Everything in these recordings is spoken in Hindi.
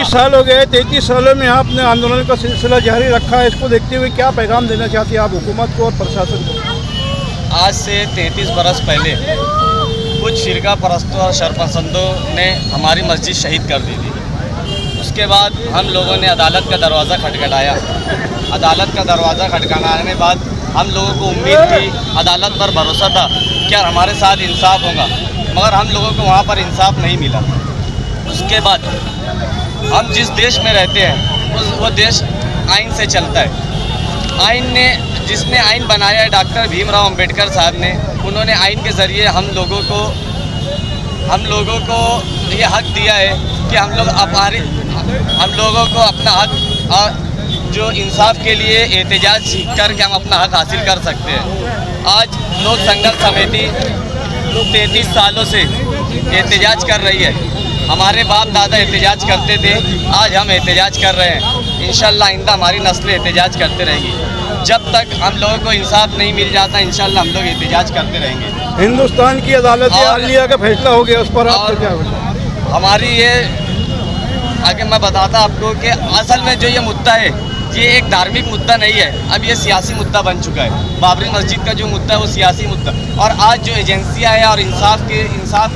33 साल हो गए, 33 सालों में आपने आंदोलन का सिलसिला जारी रखा है। इसको देखते हुए क्या पैगाम देना चाहते हैं आप हुकूमत को और प्रशासन को? आज से 33 बरस पहले कुछ फिरका परस्तों और शरपसंदों ने हमारी मस्जिद शहीद कर दी थी। उसके बाद हम लोगों ने अदालत का दरवाज़ा खटखटाया। अदालत का दरवाज़ा खटखटाने के बाद हम लोगों को उम्मीद थी, अदालत पर भरोसा था कि हमारे साथ इंसाफ होगा, मगर हम लोगों को वहाँ पर इंसाफ नहीं मिला। उसके बाद हम जिस देश में रहते हैं वो देश आइन से चलता है। आइन ने जिसने आइन बनाया है डॉक्टर भीमराव अंबेडकर साहब ने, उन्होंने आइन के ज़रिए हम लोगों को ये हक दिया है कि हम लोगों को अपना हक और जो इंसाफ के लिए एहतजाज करके हम अपना हक हासिल कर सकते हैं। आज लोक संघर्ष समिति 33 सालों से एहतजाज कर रही है। हमारे बाप दादा एहतजाज करते थे, आज हम एहतजाज कर रहे हैं। इंशाल्लाह आइंदा हमारी नस्लें एहतजाज करते रहेंगी। जब तक हम लोगों को इंसाफ नहीं मिल जाता, इंशाल्लाह हम लोग एहतजाज करते रहेंगे। हिंदुस्तान की अदालत आलिया का फैसला हो गया, उस पर आपका क्या है? हमारी ये आगे मैं बताता आपको कि असल में जो ये मुद्दा है, ये एक धार्मिक मुद्दा नहीं है, अब ये सियासी मुद्दा बन चुका है। बाबरी मस्जिद का जो मुद्दा है वो सियासी मुद्दा, और आज जो एजेंसियां हैं और इंसाफ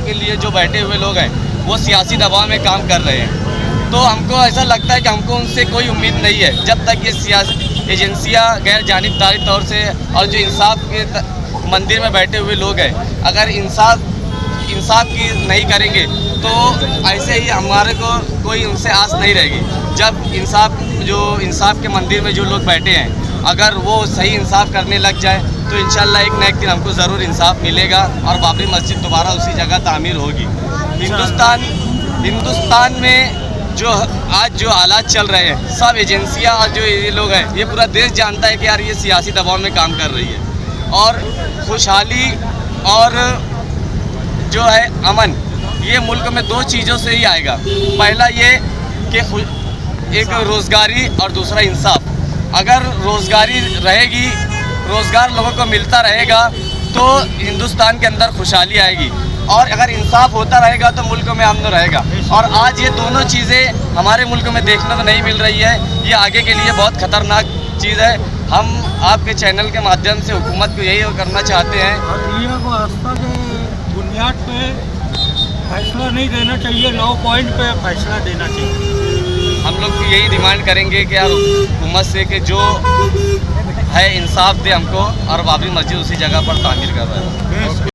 के लिए जो बैठे हुए लोग हैं वो सियासी दबाव में काम कर रहे हैं। तो हमको ऐसा लगता है कि हमको उनसे कोई उम्मीद नहीं है जब तक ये सियासी एजेंसियां गैर जानिबदारी तौर से, और जो इंसाफ के मंदिर में बैठे हुए लोग हैं, अगर इंसाफ की नहीं करेंगे तो ऐसे ही हमारे को कोई उनसे आस नहीं रहेगी। जब इंसाफ के मंदिर में जो लोग बैठे हैं, अगर वो सही इंसाफ करने लग जाए तो इंशाल्लाह एक न एक दिन हमको ज़रूर इंसाफ मिलेगा और बाबरी मस्जिद दोबारा उसी जगह तामीर होगी। हिंदुस्तान में जो आज जो हालात चल रहे हैं, सब एजेंसियां और जो ये लोग हैं, ये पूरा देश जानता है कि यार ये सियासी दबाव में काम कर रही है। और खुशहाली और जो है अमन, ये मुल्क में दो चीज़ों से ही आएगा। पहला ये कि एक रोज़गारी और दूसरा इंसाफ। अगर रोज़गारी रहेगी, रोज़गार लोगों को मिलता रहेगा तो हिंदुस्तान के अंदर खुशहाली आएगी, और अगर इंसाफ होता रहेगा तो मुल्क में अमन रहेगा। और आज ये दोनों चीज़ें हमारे मुल्क में देखने को नहीं मिल रही है। ये आगे के लिए बहुत ख़तरनाक चीज़ है। हम आपके चैनल के माध्यम से हुकूमत को यही करना चाहते हैं, को आस्था के बुनियाद पे फैसला नहीं देना चाहिए, 9 पॉइंट पे फैसला देना चाहिए। हम लोग यही डिमांड करेंगे कि यार हुकूमत से कि जो है इंसाफ दे हमको, और बाबरी मस्जिद उसी जगह पर तामीर कर रहा है।